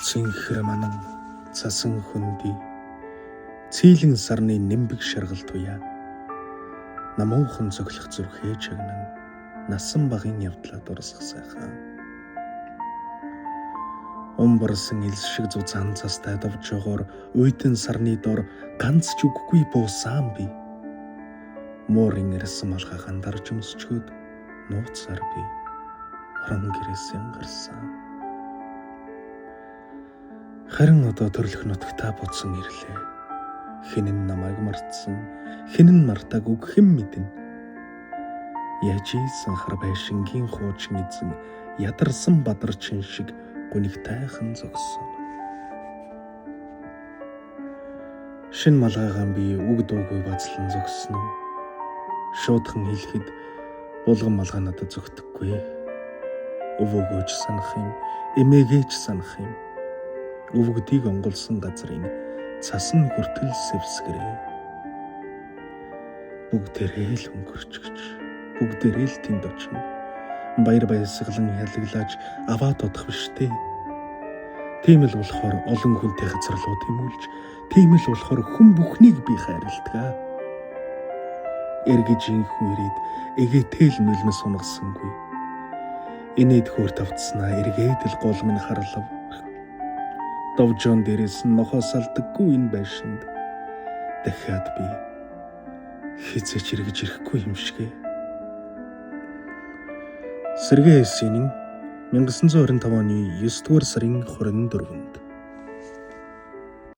Цэнхэр манан цасан хөндөй цэйлэн сарны нимбэг шаргалт уяа намуухан цоглох зүрхээ чагнан насан багын явдлаа дурсах сайхан умбарсан ил шиг зузаан цастай давж жогоор уйтэн сарны дор ганц ч үггүй буусан би морин ирсэн малгай хандарч өмсчөөд нууцаар би орон гэрээсээ гарсан. Харин одоо төрлөх нутагтаа буцсан ирлээ. Хинэн намайг мартсан, хинэн мартаг үг хэн мэднэ. Яаж ийсэн хар байшингийн хуучин эзэн ядарсан бадарчин шиг гүнийг тайхан зогсон. Шин малгайгаан би үг дуугүй бацлан зогсон. Шуудхан хэлэхэд булган малгай надад зөгтөггүй. Өвөөгөөч санах юм, эмээгөөч санах юм. Өвгдийг онгolсон газрын цасан хүртэл сэвсгэрээ. Бүгдээрээ л өнгөрч гэж, бүгдээрээ л тэнд очино. Баяр баясгалан ялаглааж аваад удах биш дээ. Тийм л болохоор олон хүнтэй газар руу тэмүүлж, тийм л болохоор хүн бүхнийг би хайрладаг. Эргэж инх үрээд эгээтэл нүлмэс унагсангүй. Инээд хөөр тавцснаа эргээд л гол минь харлав. Довжон дээрээс нь нохоос алдаггүй энэ байшинд дахиад би хизээч эргэж ирэхгүй юм шигэ. Сэргээ Эсийн 1925 оны 9 дугаар сарын 24-нд